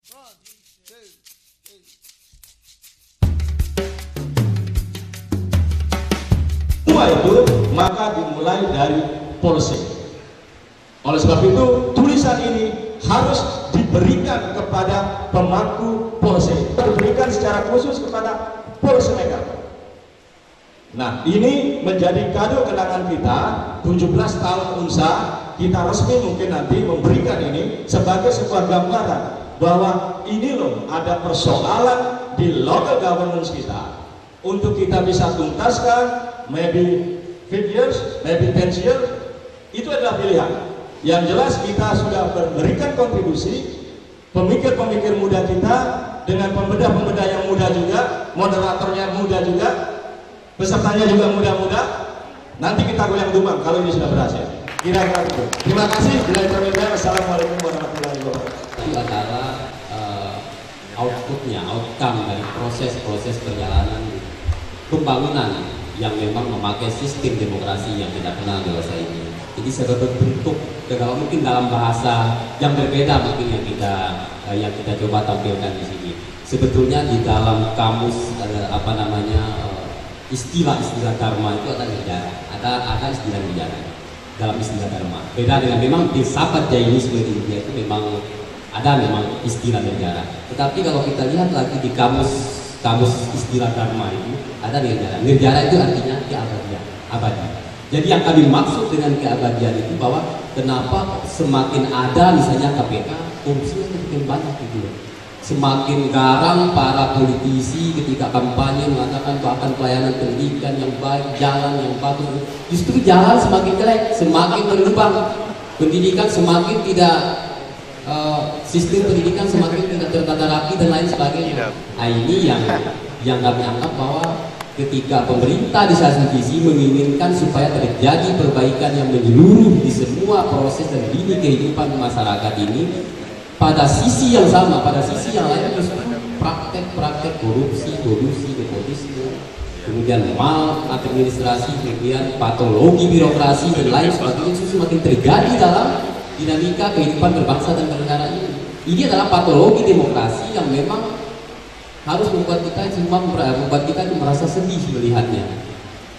Semua itu maka dimulai dari polsek. Oleh sebab itu tulisan ini harus diberikan kepada pemangku polsek, diberikan secara khusus kepada Polsek. Nah, ini menjadi kado kenangan kita 17 tahun UNSA. Kita resmi mungkin nanti memberikan ini sebagai sebuah gambaran bahwa ini loh ada persoalan di local governance kita. Untuk kita bisa tuntaskan, maybe 5 years, maybe 10 years, itu adalah pilihan. Yang jelas kita sudah memberikan kontribusi, pemikir-pemikir muda kita dengan pembedah-pembedah yang muda juga, moderatornya muda juga, pesertanya juga muda-muda. Nanti kita goyang dumbang kalau ini sudah berhasil. Kira-kira itu. Terima kasih. Assalamualaikum warahmatullahi wabarakatuh. Itu adalah outputnya, outcome dari proses-proses perjalanan pembangunan yang memang memakai sistem demokrasi yang kita kenal dewasa ini. Jadi sebagai bentuk, kalau mungkin dalam bahasa yang berbeda mungkin yang kita coba tampilkan di sini. Sebetulnya di dalam kamus istilah-istilah dharma itu ada negara, ada istilah negara dalam istilah dharma. Beda dengan memang filsafat Jainisme di India itu memang istilah negara. Tetapi kalau kita lihat lagi di kamus istilah dharma itu ada negara. Negara itu artinya keabadian, abadi. Jadi yang kami maksud dengan keabadian itu bahwa kenapa semakin ada misalnya KPK, korupsinya semakin banyak gitu. Semakin garang para politisi ketika kampanye mengatakan bahkan pelayanan pendidikan yang baik, jalan yang bagus, justru jalan semakin jelek, semakin berlubang, pendidikan semakin tidak, sistem pendidikan semakin tidak tertata rapi dan lain sebagainya. Nah, ini yang kami anggap bahwa ketika pemerintah di satu sisi menginginkan supaya terjadi perbaikan yang menyeluruh di semua proses dan lini kehidupan masyarakat ini, pada sisi yang sama, pada sisi yang lain justru praktek-praktek korupsi, kolusi, nepotisme, kemudian mal administrasi, kemudian patologi birokrasi dan lain sebagainya justru semakin terjadi dalam dinamika kehidupan berbangsa dan bernegara ini. Ini adalah patologi demokrasi yang memang harus membuat kita itu merasa sedih melihatnya.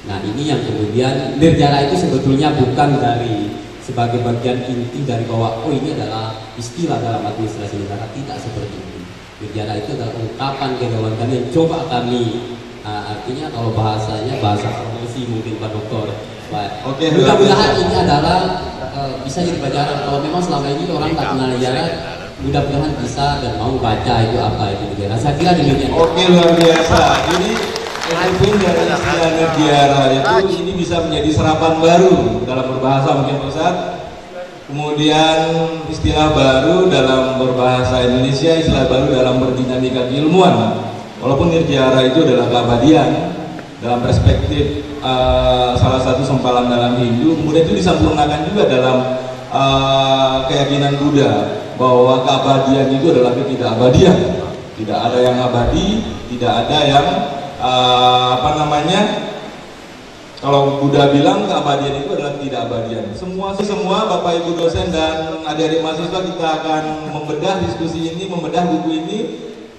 Nah, ini yang kemudian negara itu sebetulnya bukan sebagai bagian inti dari bahwa ini adalah istilah dalam administrasi negara, tidak seperti itu. Negara itu adalah ungkapan kedaulatan yang coba kami artinya kalau bahasa promosi mungkin Pak Dokter. Oke, mudah-mudahan ini adalah bisa jadi pelajaran. Kalau memang selama ini orang tak kenal negara, mudah-mudahan bisa dan mau baca itu apa itu negara. Saya kira demikian. Oke, luar biasa. Ini pun dari istilah negara itu ini bisa menjadi serapan baru dalam berbahasa mungkin Pak Ustadz. Kemudian istilah baru dalam berbahasa Indonesia, istilah baru dalam berdinamika keilmuan. Walaupun nirjara itu adalah keabadian dalam perspektif salah satu sempalan dalam Hindu, kemudian itu disempurnakan juga dalam keyakinan Buddha bahwa keabadian itu adalah ketidakabadian. Tidak ada yang abadi, tidak ada yang kalau Buddha bilang keabadian itu adalah ketidakabadian. Semua Bapak Ibu dosen dan adik-adik mahasiswa kita akan membedah diskusi ini, membedah buku ini.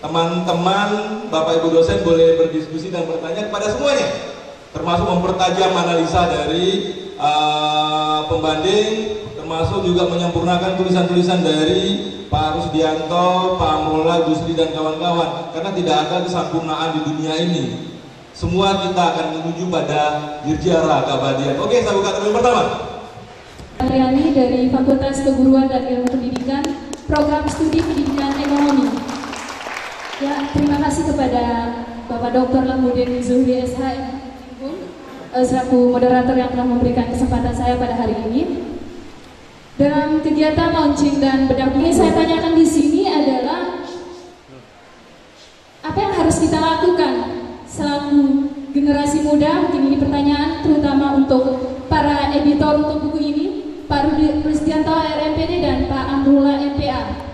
Teman-teman Bapak Ibu dosen boleh berdiskusi dan bertanya kepada semuanya, termasuk mempertajam analisa dari pembanding, termasuk juga menyempurnakan tulisan-tulisan dari Pak Rusdianto, Pak Amrullah, Gusri dan kawan-kawan, karena tidak ada kesempurnaan di dunia ini. Semua kita akan menuju pada nirjara keabadian. Oke, saya buka terlebih pertama. Ariani dari Fakultas Keguruan dan Ilmu Pendidikan, Program Studi Pendidikan Ekonomi. Ya, terima kasih kepada Bapak Dr. Lamuddin Zuhri SH selaku moderator yang telah memberikan kesempatan saya pada hari ini. Dalam kegiatan launching dan bedah ini saya tanyakan di sini adalah apa yang harus kita lakukan selaku generasi muda. Mungkin ini pertanyaan terutama untuk para editor untuk buku ini, Pak Rusdianto RMPD dan Pak Amrullah MPA.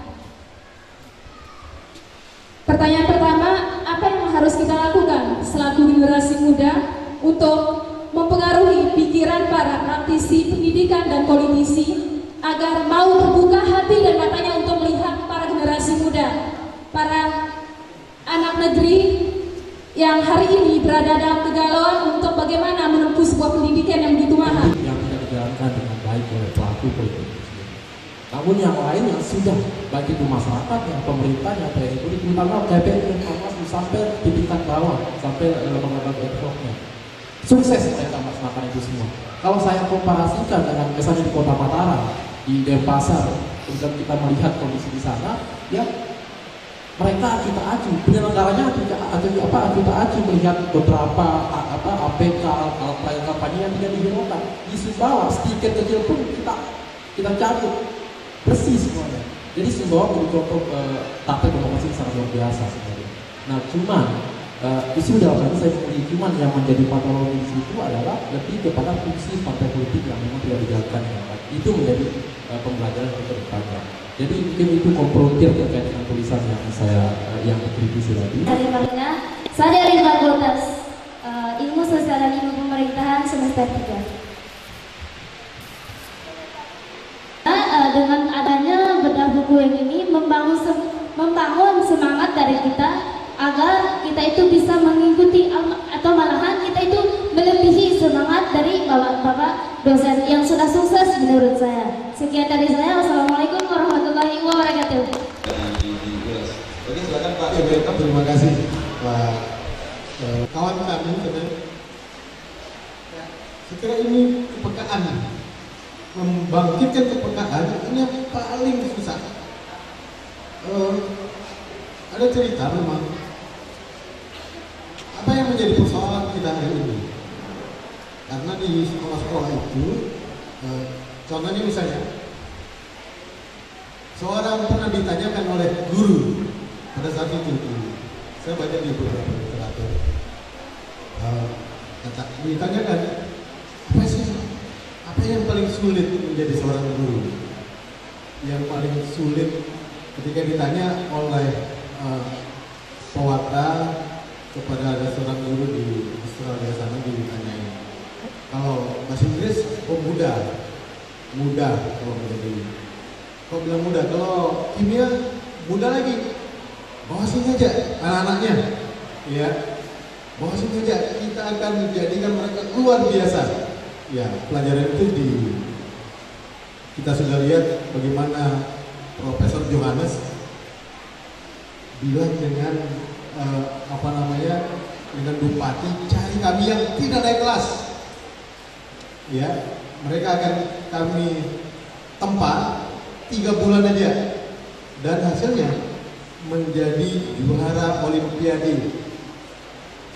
Pertanyaan pertama, apa yang harus kita lakukan selaku generasi muda untuk mempengaruhi pikiran para praktisi pendidikan dan politisi agar mau membuka hati dan matanya untuk melihat para generasi generasi muda, para anak negeri yang hari ini berada dalam kegalauan untuk bagaimana menempuh sebuah pendidikan yang begitu mahal. Yang tidak dijalankan dengan baik oleh pelaku politik itu sendiri. Namun yang lain yang sudah, baik itu masyarakat, yang pemerintah, yang TNI, terutama KPI dan Farmasi sampai di tingkat bawah, sampai lembaga ad-hocnya. Sukses mereka melaksanakan itu semua. Kalau saya komparasikan dengan misalnya di Kota Mataram, di Denpasar, kemudian kita melihat kondisi di sana, ya mereka kita acu, penyelenggaranya kita acu melihat beberapa APK, kampanye yang tidak dihiraukan. Di Sumbawa, stiker kecil pun kita cabut, bersih semuanya. Jadi Sumbawa menjadi contoh taktik demokrasi sangat luar biasa sebenarnya. Nah, cuman isu dalam ini saya sendiri, cuman yang menjadi patologi di situ adalah lebih kepada fungsi partai politik yang memang tidak dijalankan dengan baik. Itu menjadi pembelajaran untuk depannya. Jadi mungkin itu komprontir terkait dengan tulisan yang saya yang dikritisi tadi. Dari Marina, saya dari Fakultas Ilmu Sosial dan Ilmu Pemerintahan semester 3. Dengan adanya bedah buku yang ini membangun semangat dari kita agar kita itu bisa mengikuti atau malahan kita itu melebihi semangat dari bapak-bapak dosen yang sudah sukses menurut saya. Sekian dari saya. Wassalamualaikum warahmatullahi wabarakatuh. Oke, silakan Pak. Welcome, terima kasih Pak. Kawan kami, setelah ini kepekaan, membangkitkan kepekaan ini yang paling susah. Ada cerita memang apa yang menjadi persoalan kita hari ini, karena di sekolah-sekolah itu contohnya misalnya seorang pernah ditanyakan oleh guru pada saat itu, saya baca di beberapa literatur, ditanyakan apa yang paling sulit menjadi seorang guru. Yang paling sulit ketika ditanya oleh pewata kepada ada seorang guru di Australia sana, ditanyai kalau bahasa Inggris mudah kalau menjadi, kok bilang mudah, kalau kimia mudah lagi, bawa sini aja anak-anaknya, ya bawa sini aja, kita akan menjadikan mereka luar biasa. Ya, pelajaran itu kita sudah lihat bagaimana Profesor Johannes bilang dengan dengan Bupati, cari kami yang tidak naik kelas. Ya, mereka akan kami tempa 3 bulan aja, dan hasilnya menjadi juara Olimpiade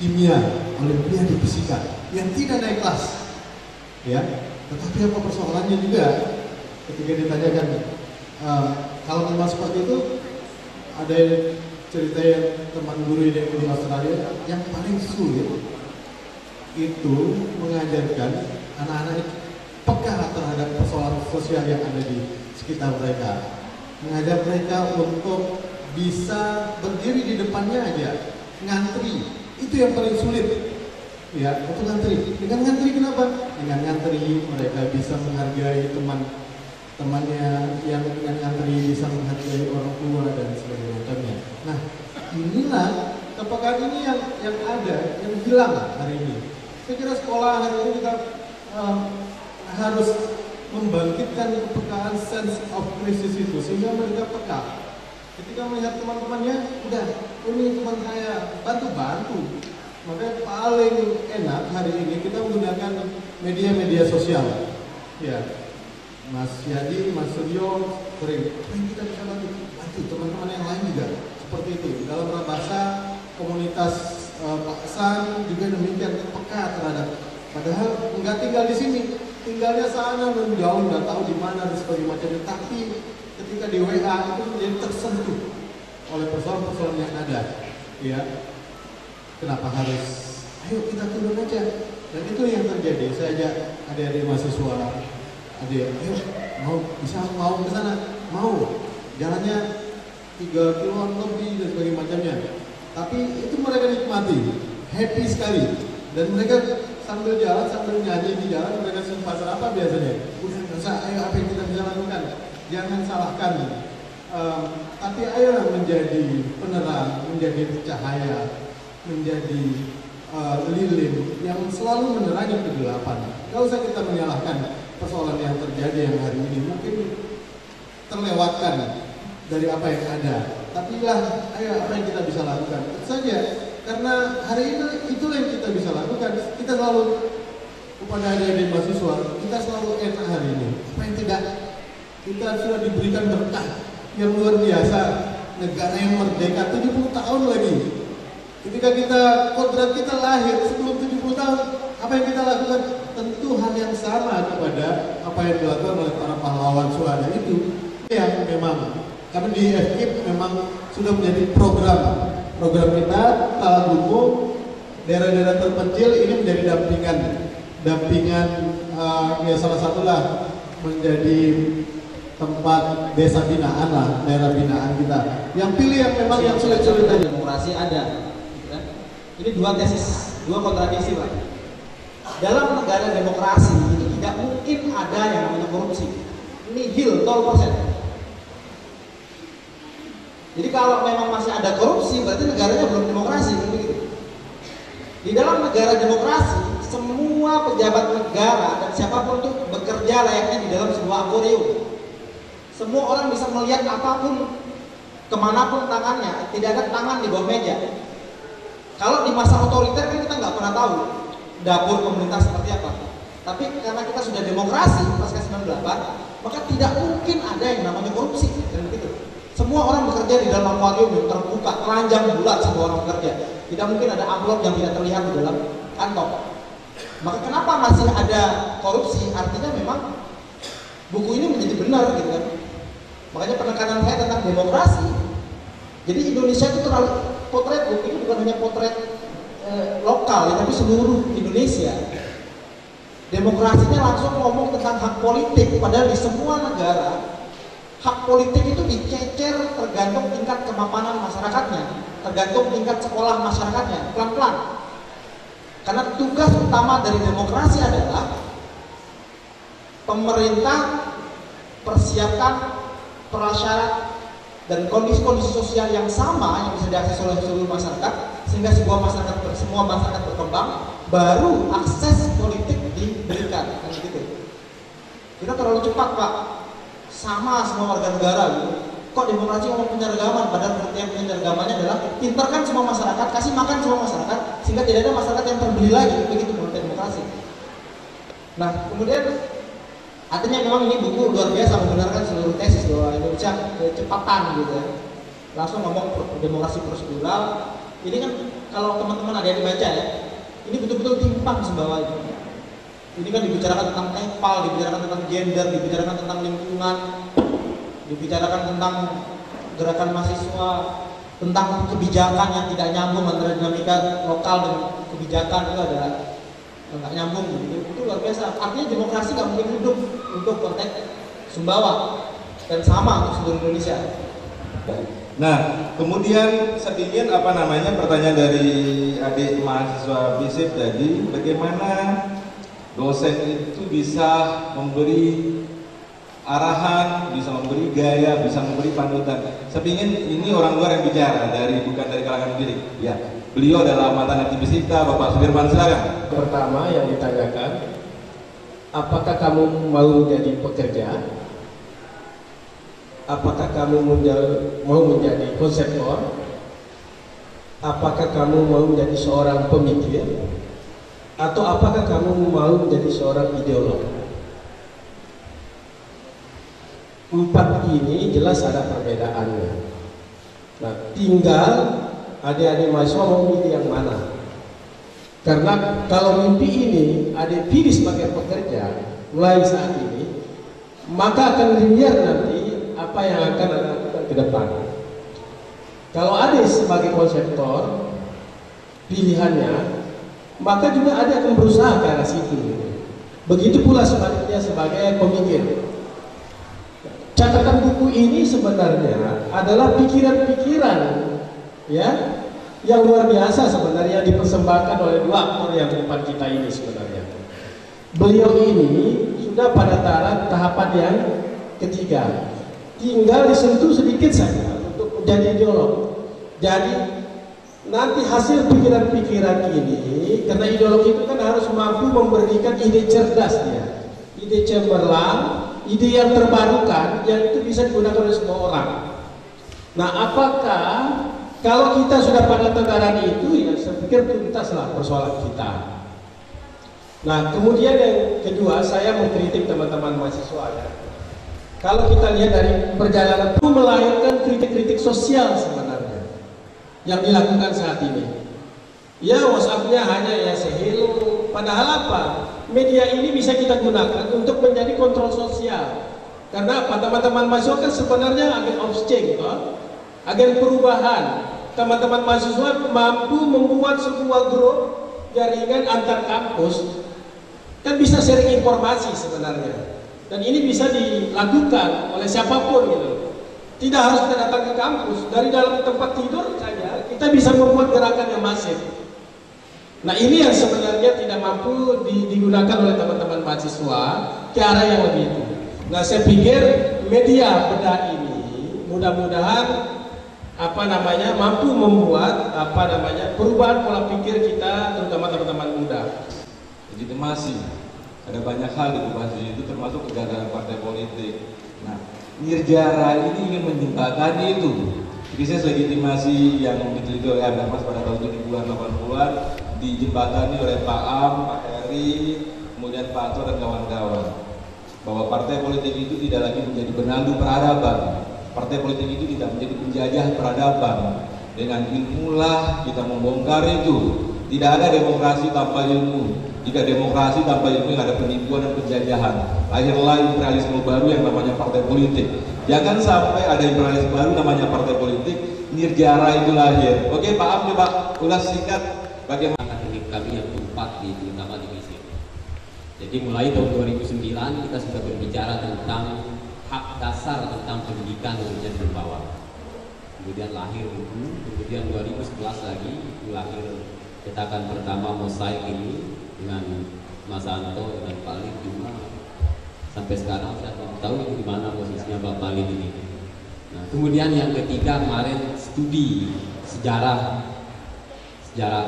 Kimia, Olimpiade Fisika yang tidak naik kelas. Ya, tetapi apa persoalannya juga ketika ditanyakan kalau memang seperti itu, ada cerita yang teman guru yang di Australia, yang paling sulit itu mengajarkan anak-anak peka terhadap persoalan sosial yang ada di sekitar mereka, mengajar mereka untuk bisa berdiri di depannya aja, ngantri, itu yang paling sulit. Ya, untuk ngantri. Dengan ngantri kenapa? Dengan ngantri mereka bisa menghargai teman-temannya, yang dengan ngantri bisa menghargai orang tua dan sebagainya. Nah, inilah kepekaan ini yang ada, yang hilang hari ini. Saya kira sekolah hari ini kita harus membangkitkan kepekaan, sense of crisis itu, sehingga mereka peka. Ketika melihat teman-temannya, udah, ini teman saya, bantu. Makanya paling enak hari ini kita menggunakan media-media sosial. Ya, Mas Yadi, Mas Suryo sering, kita bisa bantu teman-teman yang lain juga seperti itu. Dalam bahasa komunitas Pak San juga demikian, peka terhadap. Padahal nggak tinggal di sini, tinggalnya sana menjauh, nggak tahu di mana dan sebagainya. Tapi ketika di WA itu menjadi tersentuh oleh persoalan-persoalan yang ada. Ya. Kenapa harus, ayo kita turun aja. Dan itu yang terjadi. Saya ajak adik-adik mahasiswa, ayo mau ke sana, mau. Jalannya 3 kilo lebih dan sebagainya macamnya. Tapi itu mereka nikmati, happy sekali. Dan mereka sambil jalan, sambil nyanyi di jalan, mereka sempat apa biasanya? Udah nggak usah, ayo apa yang kita bisa lakukan. Jangan salahkan Tapi ayolah menjadi penerang, menjadi cahaya, menjadi lilin yang selalu menerangi kegelapan. Gak usah kita menyalahkan persoalan yang terjadi yang hari ini, mungkin terlewatkan dari apa yang ada. Tapi lah, ayo apa yang kita bisa lakukan? Tentu saja, karena hari ini itulah yang kita bisa lakukan. Kita selalu kepada adik-adik mahasiswa, kita selalu enak hari ini. Apa yang tidak? Kita sudah diberikan berkah yang luar biasa. Negara yang merdeka 70 tahun lagi. Ketika kodrat kita lahir sebelum 70 tahun, apa yang kita lakukan? Tentu hal yang sama kepada apa yang dilakukan oleh para pahlawan Suhada itu. Yang memang, karena di FKIP memang sudah menjadi program kita, Talagumu, daerah-daerah terpencil ini menjadi dampingan ya salah satulah menjadi tempat desa binaan lah, daerah binaan kita. Yang pilih yang memang yang sulit-sulit tadi. Demokrasi ada. Ini dua kontradiksi, Pak. Dalam negara demokrasi itu tidak mungkin ada yang namanya korupsi. Nihil, 0%. Jadi kalau memang masih ada korupsi, berarti negaranya belum demokrasi, begitu. Di dalam negara demokrasi, semua pejabat negara dan siapapun itu bekerja layaknya di dalam sebuah akuarium. Semua orang bisa melihat apapun, kemanapun tangannya, tidak ada tangan di bawah meja. Kalau di masa otoriter kan kita nggak pernah tahu dapur pemerintah seperti apa. Tapi karena kita sudah demokrasi pasca 98, maka tidak mungkin ada yang namanya korupsi, dan begitu. Semua orang bekerja di dalam akuarium yang terbuka, telanjang bulat semua orang bekerja. Tidak mungkin ada amplop yang tidak terlihat di dalam kantong. Maka kenapa masih ada korupsi? Artinya memang buku ini menjadi benar, gitu kan. Makanya penekanan saya tentang demokrasi. Jadi Indonesia itu terlalu potret buku ini bukan hanya potret lokal, ya, tapi seluruh Indonesia. Demokrasinya langsung ngomong tentang hak politik, padahal di semua negara hak politik itu dicecer tergantung tingkat kemapanan masyarakatnya, tergantung tingkat sekolah masyarakatnya, pelan-pelan. Karena tugas utama dari demokrasi adalah pemerintah persiapkan prasyarat dan kondisi-kondisi sosial yang sama yang bisa diakses oleh seluruh masyarakat, sehingga semua masyarakat berkembang, baru akses politik diberikan. Kan gitu. Kita terlalu cepat, Pak. Sama semua warga negara gitu. Kok demokrasi ngomong penyeragaman, padahal pengertian penyeragamannya adalah pinterkan semua masyarakat, kasih makan semua masyarakat, sehingga tidak ada masyarakat yang terbeli lagi. Begitu pengertian demokrasi. Nah, kemudian artinya memang ini buku luar biasa membenarkan seluruh tesis bahwa Indonesia kecepatan gitu ya. Langsung ngomong demokrasi prosedural. Ini kan kalau teman-teman ada yang dibaca ya, ini betul-betul timpang sembawa itu. Ini kan dibicarakan tentang Nepal, dibicarakan tentang gender, dibicarakan tentang lingkungan, dibicarakan tentang gerakan mahasiswa, tentang kebijakan yang tidak nyambung antara dinamika lokal dan kebijakan, itu adalah nggak nyambung gitu. Itu luar biasa. Artinya demokrasi nggak mungkin hidup untuk konteks Sumbawa dan sama untuk seluruh Indonesia. Nah, kemudian sedikit pertanyaan dari adik mahasiswa FISIP tadi, bagaimana dosen itu bisa memberi arahan, bisa memberi gaya, bisa memberi panutan. Saya ingin ini orang luar yang bicara, bukan dari kalangan pendidik. Ya, beliau adalah mantan aktivis kita, Bapak Sudirman, silakan. Pertama yang ditanyakan, apakah kamu mau menjadi pekerja? Apakah kamu mau menjadi konseptor? Apakah kamu mau menjadi seorang pemikir? Atau apakah kamu mau menjadi seorang ideolog? Empat ini jelas ada perbedaannya. Nah, tinggal adik-adik mahasiswa mau milih yang mana. Karena kalau mimpi ini adik pilih sebagai pekerja mulai saat ini, maka akan dilihat nanti apa yang akan ada lakukan ke depan. Kalau adik sebagai konseptor pilihannya, maka juga ada akan berusaha ke arah situ. Begitu pula sebaliknya sebagai pemikir. Catatan buku ini sebenarnya adalah pikiran-pikiran ya yang luar biasa sebenarnya dipersembahkan oleh dua aktor yang di depan kita ini sebenarnya. Beliau ini sudah pada tahapan yang ketiga. tinggal disentuh sedikit saja untuk menjadi ideolog. Jadi nanti hasil pikiran-pikiran ini, karena ideologi itu kan harus mampu memberikan ide cerdas dia, ide cemerlang, ide yang terbarukan, yang itu bisa digunakan oleh semua orang. Nah, apakah kalau kita sudah pada tataran itu, ya saya pikir tuntaslah persoalan kita. Nah, kemudian yang kedua, saya mengkritik teman-teman mahasiswa ya. Kalau kita lihat dari perjalanan itu melahirkan kritik-kritik sosial sebenarnya yang dilakukan saat ini. Ya, WhatsApp-nya hanya ya sehelo. Padahal apa? Media ini bisa kita gunakan untuk menjadi kontrol sosial. Karena apa? Teman-teman mahasiswa kan sebenarnya agen of change, agen perubahan. Teman-teman mahasiswa mampu membuat sebuah grup jaringan antar kampus, kan bisa sharing informasi sebenarnya. Dan ini bisa dilakukan oleh siapapun gitu. Tidak harus kita datang ke kampus, dari dalam tempat tidur saja kita bisa membuat gerakan yang masif. Nah, ini yang sebenarnya tidak mampu digunakan oleh teman-teman mahasiswa ke arah yang lebih itu. Nah, saya pikir media bedah ini mudah-mudahan mampu membuat perubahan pola pikir kita, terutama teman-teman muda. Legitimasi, ada banyak hal dibahas di situ, termasuk kegagalan partai politik. Nah, Nirjara ini ingin menjembatani itu krisis legitimasi yang diteliti oleh Habermas pada tahun 70-an 80-an, dijembatani oleh Pak Am, Pak Heri, kemudian Pak Ato dan kawan-kawan, bahwa partai politik itu tidak lagi menjadi benandu peradaban. Partai politik itu tidak menjadi penjajah peradaban. Dengan ilmulah kita membongkar itu. Tidak ada demokrasi tanpa ilmu. Jika demokrasi tanpa ilmu, yang ada penipuan dan penjajahan. Lahirlah imperialisme baru yang namanya partai politik. Jangan sampai ada imperialisme baru namanya partai politik, Nirjara itu lahir. Oke, Pak Am, coba ulas singkat bagaimana akademik kami yang keempat di terutama di FISIP. Jadi mulai tahun 2009 kita sudah berbicara tentang hak dasar tentang pendidikan yang berbawah. Kemudian lahir buku, kemudian 2011 lagi lahir cetakan pertama Mosaik ini dengan Mas Anto dan Pak Lid juga. Sampai sekarang saya belum tahu di mana posisinya Pak Lid ini. Nah, kemudian yang ketiga kemarin studi sejarah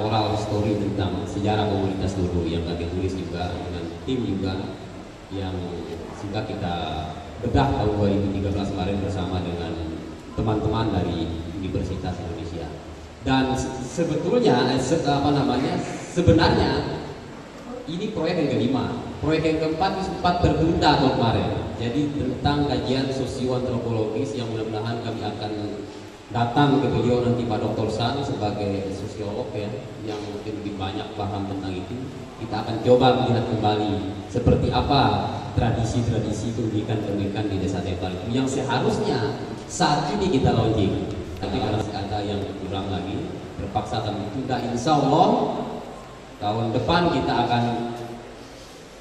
oral story tentang sejarah komunitas dulu yang kami tulis juga dengan tim juga yang sudah kita bedah tahun 2013 kemarin bersama dengan teman-teman dari Universitas Indonesia. Dan sebetulnya sebenarnya ini proyek yang kelima. Proyek yang keempat sempat tertunda tahun kemarin. Jadi tentang kajian sosioantropologis yang mudah-mudahan kami akan datang ke beliau nanti Pak Dr. San sebagai sosiolog ya, yang mungkin lebih banyak paham tentang itu. Kita akan coba melihat kembali seperti apa tradisi-tradisi pendidikan di desa Tepal itu yang seharusnya saat ini kita launching. Tapi karena ada yang kurang lagi, terpaksa kami tunda. Insya Allah tahun depan kita akan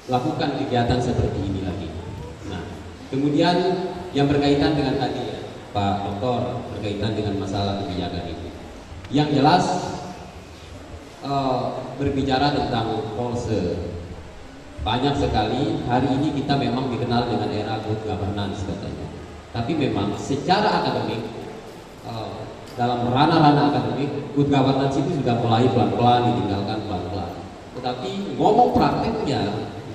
lakukan kegiatan seperti ini lagi. Nah, kemudian yang berkaitan dengan tadi ya, Pak Doktor, berkaitan dengan masalah kebijakan itu. Yang jelas berbicara tentang polse, banyak sekali hari ini kita memang dikenal dengan era good governance katanya. Tapi memang secara akademik, dalam ranah-ranah akademik, good governance itu sudah mulai pelan-pelan ditinggalkan pelan-pelan. Tetapi ngomong prakteknya,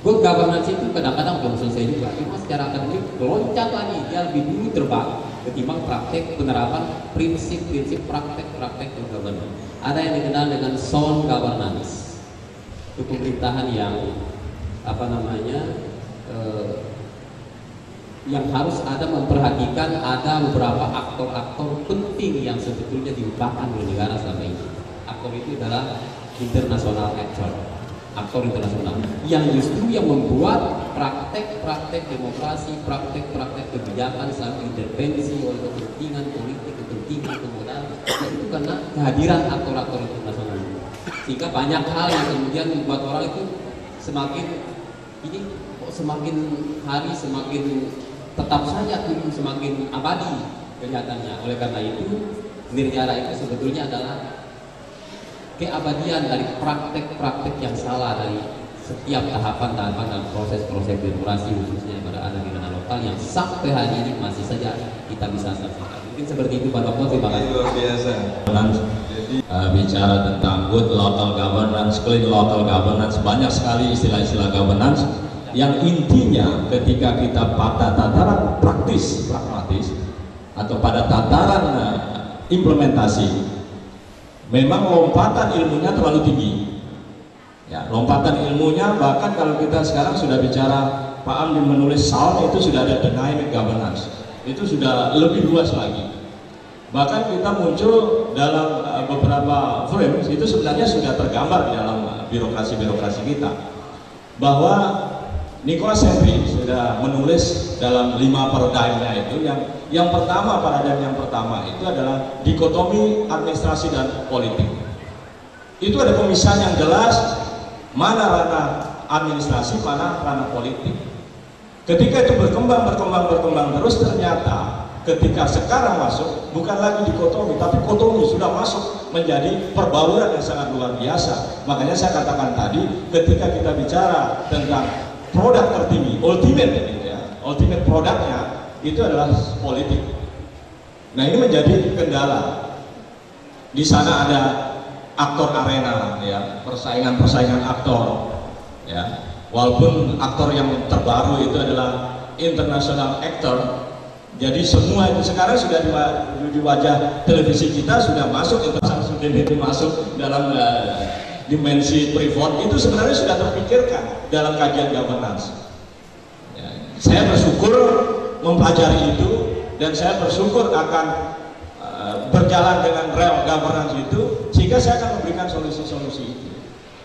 good governance itu kadang-kadang belum selesai juga. Cuma secara akademik loncat lagi, dia lebih dulu terbang ketimbang praktek penerapan prinsip-prinsip praktek good governance. Ada yang dikenal dengan sound governance, itu pemerintahan yang yang harus ada memperhatikan ada beberapa aktor-aktor penting yang sebetulnya dilupakan oleh negara selama ini. Aktor itu adalah international aktor internasional yang justru yang membuat praktek-praktek demokrasi, praktek-praktek kebijakan selalu intervensi oleh kepentingan politik, kepentingan kemudahan, itu karena kehadiran aktor-aktor internasional. Sehingga banyak hal yang kemudian membuat orang itu semakin hari semakin tetap saja dulu semakin abadi kelihatannya. Oleh karena itu Nirjara itu sebetulnya adalah keabadian dari praktek-praktek yang salah dari setiap tahapan-tahapan dan proses-proses demokrasi khususnya pada ada di ranah lokal. hal yang sampai hari ini masih saja kita bisa saksikan. Mungkin seperti itu Pak Dokter, terima kasih. Luar biasa. Jadi bicara tentang good local governance, clean local governance, banyak sekali istilah-istilah governance yang intinya ketika kita pada tataran praktis, pragmatis atau pada tataran implementasi, memang lompatan ilmunya terlalu tinggi. Ya, lompatan ilmunya bahkan kalau kita sekarang sudah bicara, Pak Am menulis SALM itu sudah ada dynamic governance, itu sudah lebih luas lagi. Bahkan kita muncul dalam beberapa frame itu sebenarnya sudah tergambar di dalam birokrasi kita, bahwa Nicholas Henry sudah menulis dalam 5 paradigmnya itu, yang pertama, paradigm yang pertama itu adalah dikotomi administrasi dan politik. Itu ada pemisahan yang jelas, mana ranah administrasi, mana ranah politik. Ketika itu berkembang terus, ternyata ketika sekarang masuk bukan lagi dikotomi, tapi kotomi sudah masuk menjadi perbauran yang sangat luar biasa. Makanya saya katakan tadi, ketika kita bicara tentang produk tertinggi, ultimate gitu ya, ultimate produknya itu adalah politik. Nah, ini menjadi kendala. Di sana ada aktor arena, ya, persaingan aktor, ya. Walaupun aktor yang terbaru itu adalah international actor, jadi semua itu sekarang sudah di wajah televisi kita sudah masuk, itu masuk dalam dimensi privat, itu sebenarnya sudah terpikirkan dalam kajian governance. Ya, saya bersyukur mempelajari itu, dan saya bersyukur akan berjalan dengan real governance itu, sehingga saya akan memberikan solusi-solusi itu.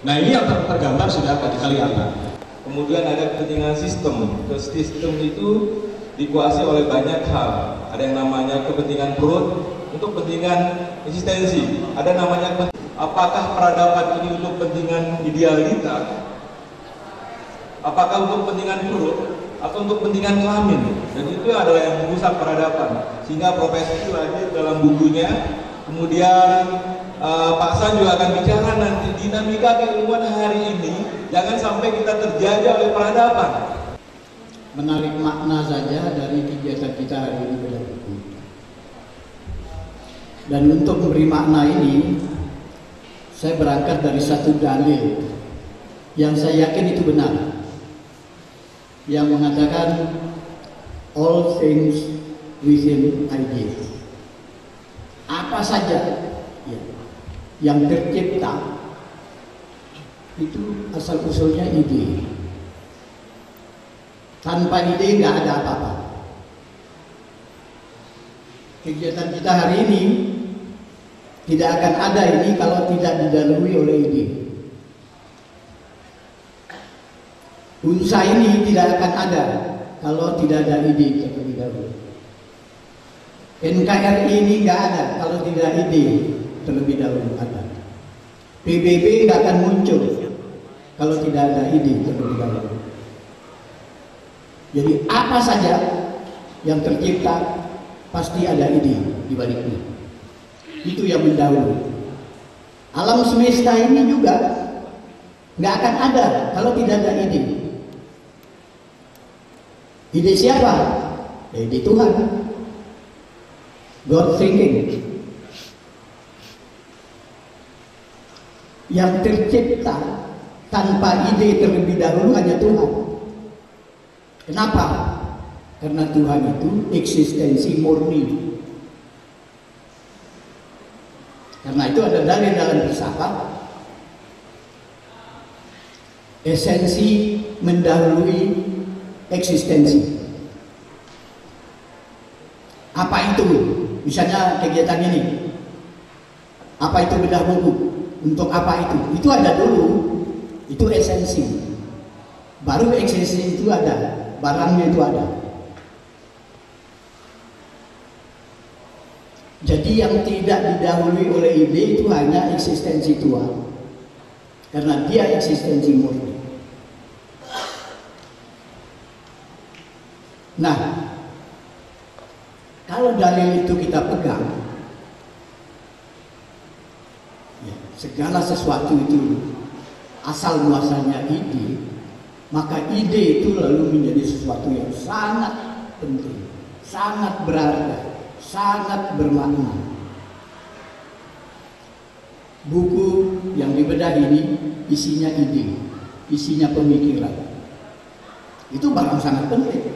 Nah, ini yang tergambar sudah kelihatan. Kemudian ada kepentingan sistem. Sistem itu dikuasai oleh banyak hal. Ada yang namanya kepentingan perut untuk kepentingan eksistensi. Ada namanya apakah peradaban ini untuk kepentingan idealita? Apakah untuk kepentingan perut atau untuk kepentingan kelamin? Dan itu adalah yang merusak peradaban. Sehingga profesor itu lahir dalam bukunya. Kemudian Pak San juga akan bicara nanti dinamika keilmuan hari ini, jangan sampai kita terjajah oleh peradaban. Menarik makna saja dari kegiatan kita hari ini bedah buku. Dan untuk memberi makna ini, saya berangkat dari satu dalil yang saya yakin itu benar, yang mengatakan all things within ideas. Apa saja ya, yang tercipta itu asal usulnya ide. Tanpa ide nggak ada apa-apa. Kegiatan kita hari ini tidak akan ada ini kalau tidak didahului oleh ide. Unsa ini tidak akan ada kalau tidak ada ide terlebih dahulu. NKRI ini nggak ada kalau tidak ide terlebih dahulu ada. PBB nggak akan muncul kalau tidak ada ide terlebih dahulu. Jadi apa saja yang tercipta pasti ada ide di baliknya. Itu yang mendahului. Alam semesta ini juga nggak akan ada kalau tidak ada ide. Ide siapa? Ya, ide Tuhan. God thinking. Yang tercipta tanpa ide terlebih dahulu hanya Tuhan. Kenapa? Karena Tuhan itu eksistensi murni. Karena itu ada dalil dalam filsafat, esensi mendahului eksistensi. Apa itu? Misalnya kegiatan ini, apa itu bedah buku? Untuk apa itu? Itu ada dulu, itu esensi. Baru eksistensi itu ada, barangnya itu ada. Jadi yang tidak didahului oleh ide itu hanya eksistensi Tuhan, karena dia eksistensi murni. Nah, kalau dalil itu kita pegang, ya, segala sesuatu itu asal muasalnya ide, maka ide itu lalu menjadi sesuatu yang sangat penting, sangat berharga, sangat bermakna. Buku yang dibedah ini isinya ide, isinya pemikiran. Itu barang sangat penting.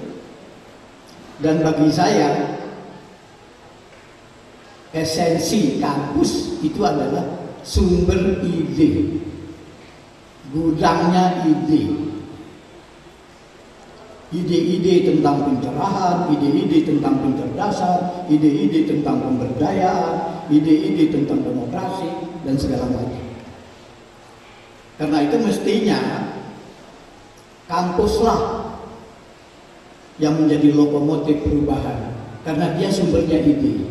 Dan bagi saya, esensi kampus itu adalah sumber ide, gudangnya ide. Ide-ide tentang pencerahan, ide-ide tentang pencerdasan, ide-ide tentang pemberdayaan, ide-ide tentang demokrasi, dan segala macam. Karena itu mestinya kampuslah yang menjadi lokomotif perubahan, karena dia sumbernya ide.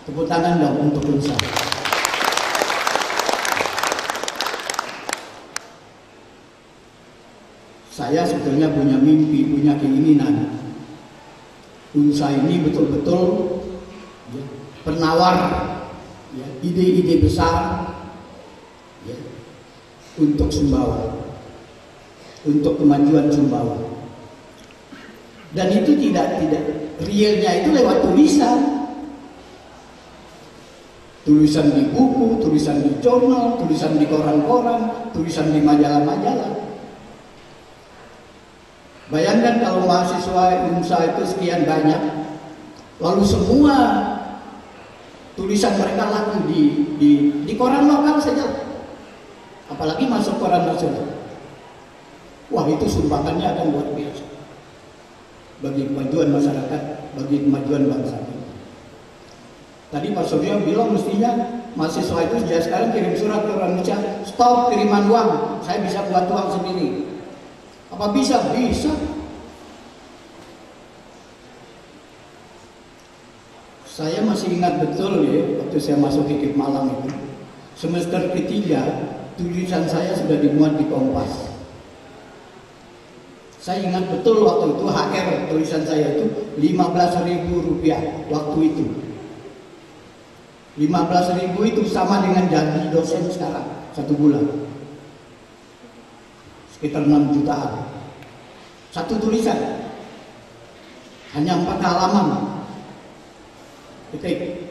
Tepuk tangan dong untuk Unsa. Saya sebetulnya punya mimpi, punya keinginan. Unsa ini betul-betul ya, penawar ya, ide-ide besar ya, untuk Sumbawa, untuk kemajuan Sumbawa. Dan itu tidak realnya itu lewat tulisan. Tulisan di buku, tulisan di jurnal, tulisan di koran-koran, tulisan di majalah-majalah. Bayangkan kalau mahasiswa Unsa itu sekian banyak, lalu semua tulisan mereka laku di koran lokal saja, apalagi masuk koran nasional. Wah, itu sumbangannya akan luar biasa bagi kemajuan masyarakat, bagi kemajuan bangsa ini. Tadi Pak Suryo bilang mestinya mahasiswa itu sejak sekarang kirim surat ke orang Indonesia, stop kiriman uang, saya bisa buat uang sendiri. Apa bisa? Bisa. Saya masih ingat betul ya, waktu saya masuk IKIP Malang itu, semester ketiga, tulisan saya sudah dimuat di Kompas. Saya ingat betul waktu itu HR tulisan saya itu Rp15.000 waktu itu. 15.000 itu sama dengan gaji dosen sekarang 1 bulan. Sekitar 6 jutaan. Satu tulisan. Hanya 4 halaman. Ketik.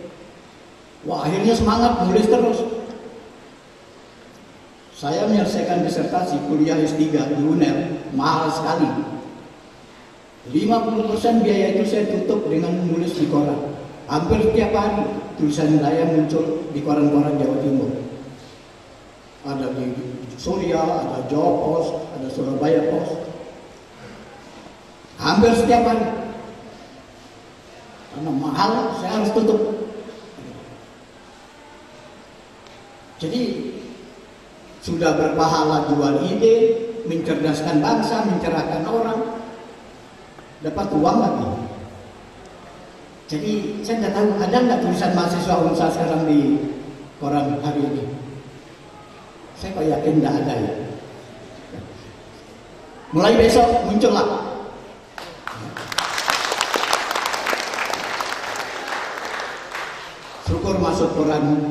Wah, akhirnya semangat nulis terus. Saya menyelesaikan disertasi kuliah S3 di UNER, mahal sekali. 50% biaya itu saya tutup dengan menulis di koran. Hampir setiap hari tulisan saya muncul di koran-koran Jawa Timur. Ada di Surya, ada Jawa Pos, ada Surabaya Pos. Hampir setiap hari. Karena mahal, saya harus tutup. Jadi sudah berpahala jual ide, mencerdaskan bangsa, mencerahkan orang, dapat uang lagi. Jadi saya nggak tahu ada nggak tulisan mahasiswa Unsa sekarang di koran hari ini. Saya kok yakin nggak ada ya. Mulai besok muncullah. Syukur masuk koran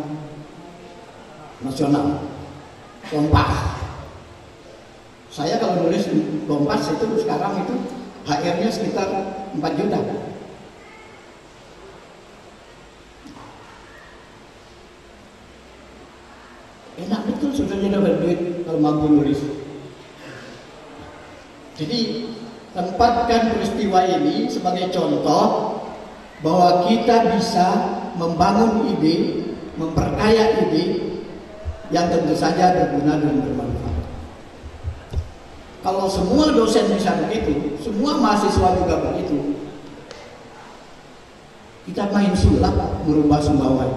nasional, Kompas. Saya kalau nulis Kompas itu sekarang itu HR-nya sekitar 4 juta. Enak betul sebenarnya dapat duit kalau mampu nulis. Jadi tempatkan peristiwa ini sebagai contoh bahwa kita bisa membangun ide, memperkaya ide yang tentu saja berguna dan bermanfaat. Kalau semua dosen bisa begitu, semua mahasiswa juga begitu, kita main sulap merubah Sumbawa.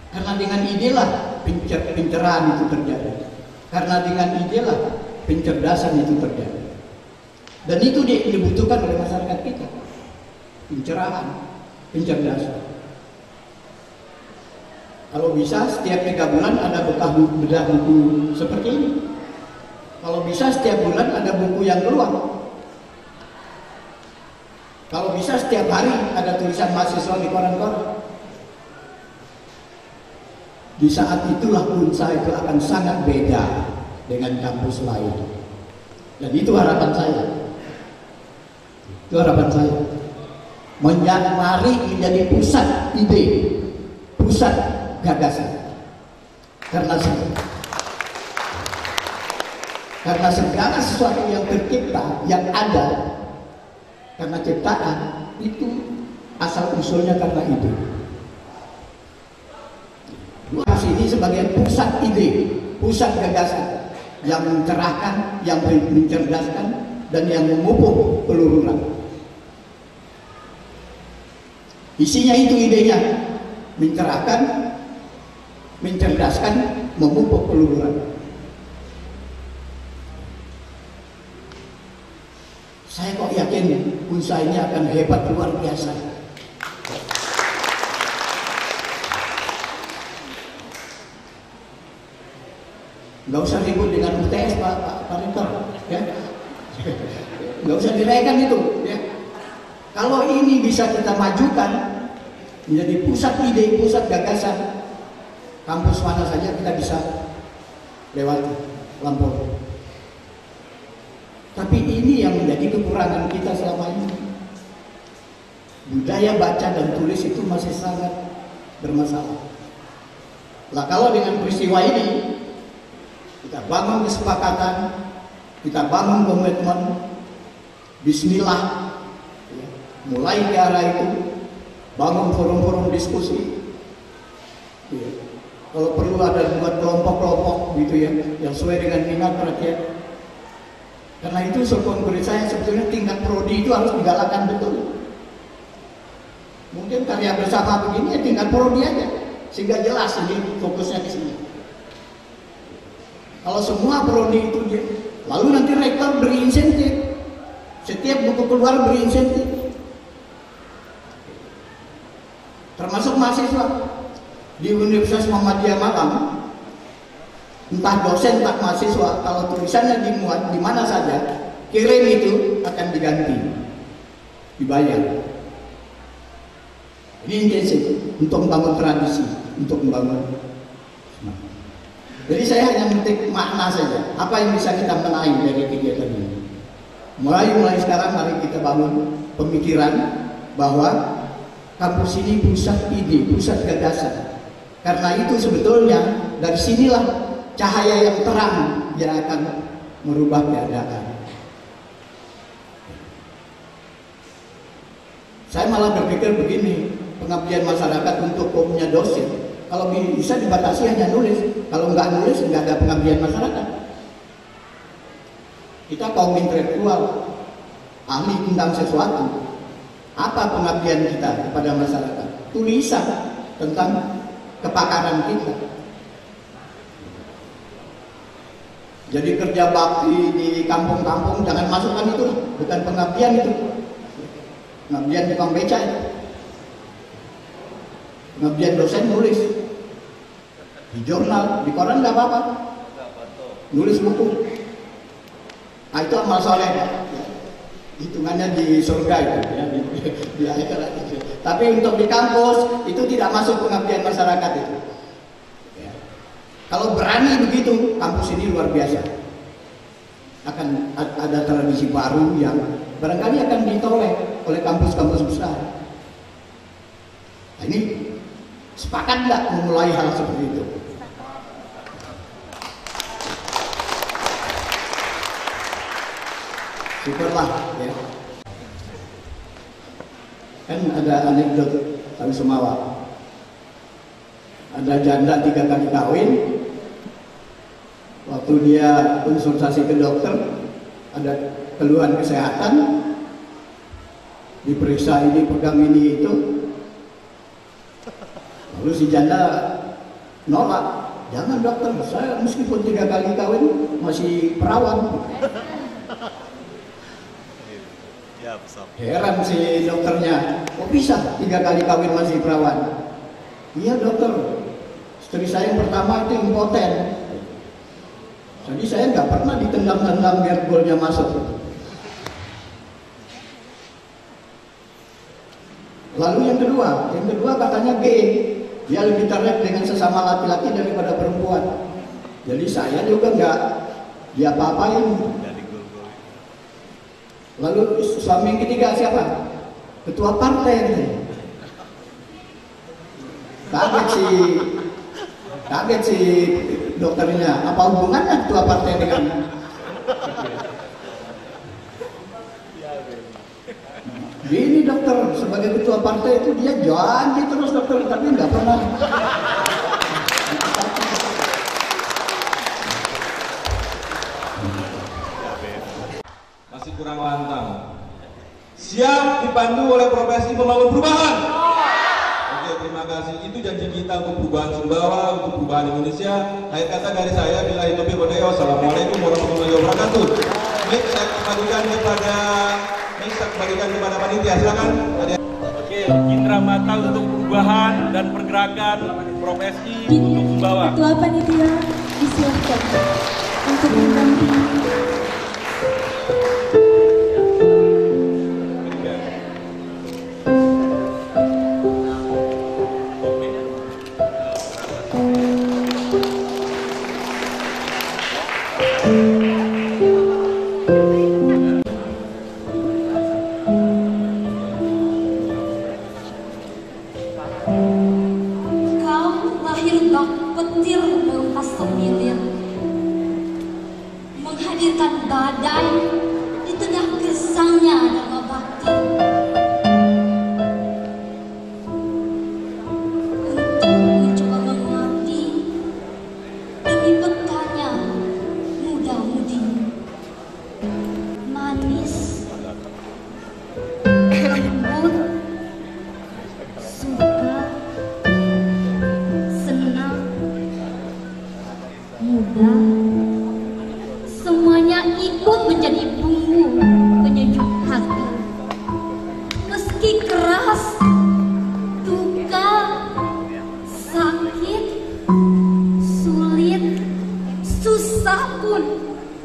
Karena dengan ide lah pencerahan itu terjadi. Karena dengan ide lah pencerdasan itu terjadi. Dan itu dibutuhkan oleh masyarakat kita. Pencerahan, pencerdasan. Kalau bisa setiap 3 bulan ada bedah buku seperti ini. Kalau bisa setiap bulan ada buku yang keluar. Kalau bisa setiap hari ada tulisan mahasiswa di koran-koran. Di saat itulah Unsa itu akan sangat beda dengan kampus lain. Dan itu harapan saya. Itu harapan saya. Mari menjadi pusat ide, pusat gagasan. Karena segala sesuatu yang tercipta, yang ada karena ciptaan itu asal usulnya karena ide. Ini sebagai pusat ide, pusat gagasan yang mencerahkan, yang mencerdaskan, dan yang memupuk pelururan. Isinya itu idenya, mencerahkan, mencerdaskan, memupuk pelururan. Saya kok yakin usaha ini akan hebat luar biasa. Nggak usah ribut dengan UTS Pak Rektor, ya. Nggak usah dirayakan itu, ya. Kalau ini bisa kita majukan menjadi pusat ide, pusat gagasan, kampus mana saja kita bisa lewati, lampaui. Tapi ini yang menjadi kekurangan kita selama ini. Budaya baca dan tulis itu masih sangat bermasalah. Lah kalau dengan peristiwa ini kita bangun kesepakatan, kita bangun komitmen, bismillah, ya, mulai ke arah itu, bangun forum-forum diskusi. Ya. Kalau perlu ada buat kelompok-kelompok gitu ya, yang sesuai dengan minat rakyat. Karena itu sekonkret saya sebetulnya tingkat prodi itu harus digalakkan betul. Mungkin karya bersama begini ya tingkat prodi aja, sehingga jelas ini fokusnya ke sini. Kalau semua prodi itu dia, lalu nanti rektor beri insentif, setiap buku keluar beri insentif, termasuk mahasiswa di Universitas Muhammadiyah Malang. Entah dosen, entah mahasiswa, kalau tulisannya dimuat di mana saja, kirim itu akan diganti, dibayar. Ini intensif untuk membangun tradisi, untuk membangun. Jadi saya hanya memetik makna saja. Apa yang bisa kita menaik dari kegiatan ini? Mulai sekarang mari kita bangun pemikiran bahwa kampus ini pusat ide, pusat gagasan. Karena itu sebetulnya dari sinilah cahaya yang terang yang akan merubah keadaan. Saya malah berpikir begini, pengabdian masyarakat untuk kaumnya dosen, kalau bisa dibatasi hanya nulis, kalau nggak nulis nggak ada pengabdian masyarakat. Kita kaum intelektual, ahli tentang sesuatu. Apa pengabdian kita kepada masyarakat? Tulisan tentang kepakaran kita. Jadi kerja bakti di kampung-kampung jangan masukkan itu, bukan pengabdian itu. Pengabdian tukang beca itu. Pengabdian dosen nulis di jurnal, di koran nggak apa-apa. Nulis buku. Nah, itu amal soleh. Hitungannya di surga itu, ya, di akhirat itu. Tapi untuk di kampus itu tidak masuk pengabdian masyarakat itu. Kalau berani begitu, kampus ini luar biasa. Akan ada tradisi baru yang barangkali akan ditolak oleh kampus-kampus besar. Nah, ini sepakat nggak memulai hal seperti itu? Syukurlah, ya. Kan ada anekdot tentang Sumawa. Ada janda 3 kali kawin. Waktu dia konsultasi ke dokter, ada keluhan kesehatan, diperiksa ini, pegang ini itu. Lalu si janda nolak, jangan dokter, saya meskipun 3 kali kawin masih perawan. Heran si dokternya, kok bisa 3 kali kawin masih perawan? Iya dokter, istri saya yang pertama itu impoten. Jadi saya nggak pernah ditendang-tendang biar golnya masuk. Lalu yang kedua katanya gay, dia lebih tertarik dengan sesama laki-laki daripada perempuan. Jadi saya juga nggak diapa-apain. Lalu suami yang ketiga siapa? Ketua partai. Kaget si dokternya. Apa hubungannya ketua partai dengan? Gini dokter, sebagai ketua partai itu dia janji terus dokter, tapi nggak pernah. Masih kurang lantang. Siap dipandu oleh profesi membangun perubahan. Oke, terima kasih. Itu janji kita untuk perubahan Sumbawa, untuk perubahan Indonesia. Akhir kata dari saya, bila itu berdaya. Wassalamualaikum warahmatullahi wabarakatuh. Baik, saya kembalikan kepada panitia. Silakan. Oke, indera mata untuk perubahan dan pergerakan profesi untuk Sumbawa. Ketua panitia disiapkan untuk mendampingi. Petir melepas semilir, menghadirkan badai di tengah gersangnya dharma bakti. Untuk mencoba mengabdi demi petanya muda-mudi, manis, lembut, suka, senang, muda, semuanya ikut menjadi bumbu penyejuk hati. Meski keras, duka, sakit, sulit, susah pun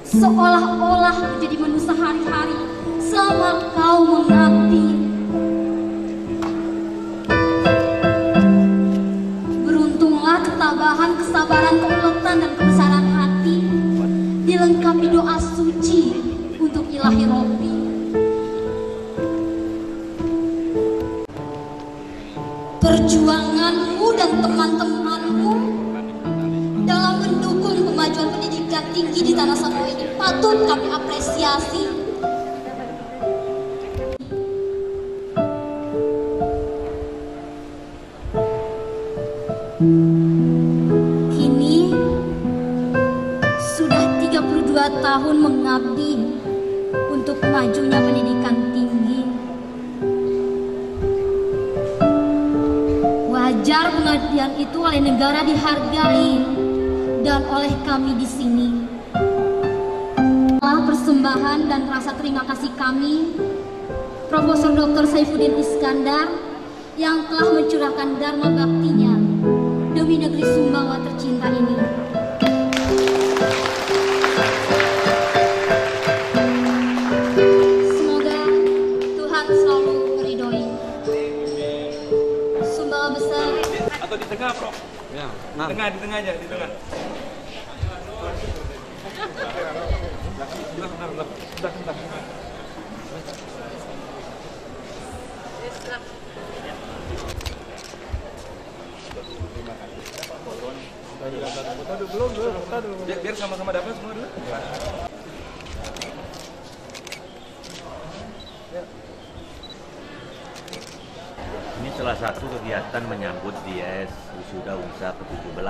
seolah-olah menjadi menu sehari-hari selama kau mengabdi. Beruntunglah ketabahan, kesabaran, keuletan, dan kebesaran hati, dilengkapi doa suci untuk ilahi Robbi. Perjuanganmu dan teman-temanmu dalam mendukung kemajuan pendidikan tinggi di Tanah Sumbawa ini patut kami apresiasi. Kini sudah 32 tahun mengabdi untuk majunya pendidikan tinggi. Wajar pengabdian itu oleh negara dihargai dan oleh kami di sini. Persembahan dan rasa terima kasih kami, Profesor Dr. Saifuddin Iskandar, yang telah mencurahkan dharma baktinya demi negeri Sumbawa tercinta ini. Semoga Tuhan selalu meridhoi. Sumbawa besar. Atau di tengah, Prof? Ya, di tengah aja, di tengah. Bentar. Biar sama-sama dapat semua dulu. Ini salah satu kegiatan menyambut Dies Wisuda UNSA ke-17.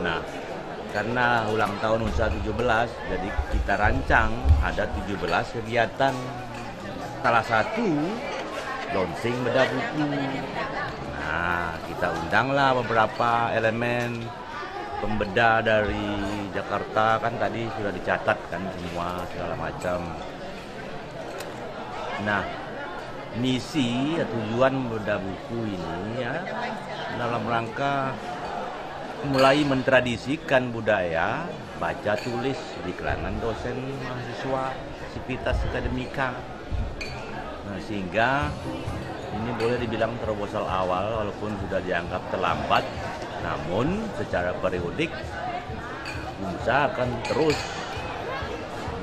Nah, karena ulang tahun UNSA 17, jadi kita rancang ada 17 kegiatan. Salah satu launching bedah buku. Nah, kita undanglah beberapa elemen pembeda dari Jakarta, kan tadi sudah dicatat kan semua segala macam. Nah, misi ya, tujuan bedah buku ini ya dalam rangka mulai mentradisikan budaya baca tulis di kalangan dosen mahasiswa sivitas akademika. Nah, sehingga ini boleh dibilang terobosan awal walaupun sudah dianggap terlambat, namun secara periodik UNSA akan terus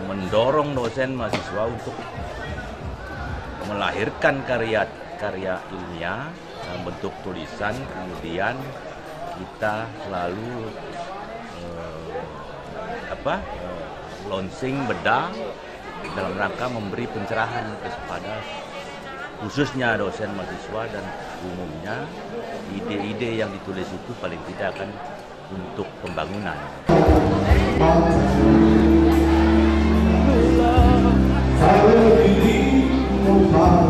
mendorong dosen mahasiswa untuk melahirkan karya ilmiah dalam bentuk tulisan, kemudian kita selalu launching bedah dalam rangka memberi pencerahan kepada khususnya dosen mahasiswa dan umumnya ide-ide yang ditulis itu paling tidak kan untuk pembangunan. Kalau dirimu mau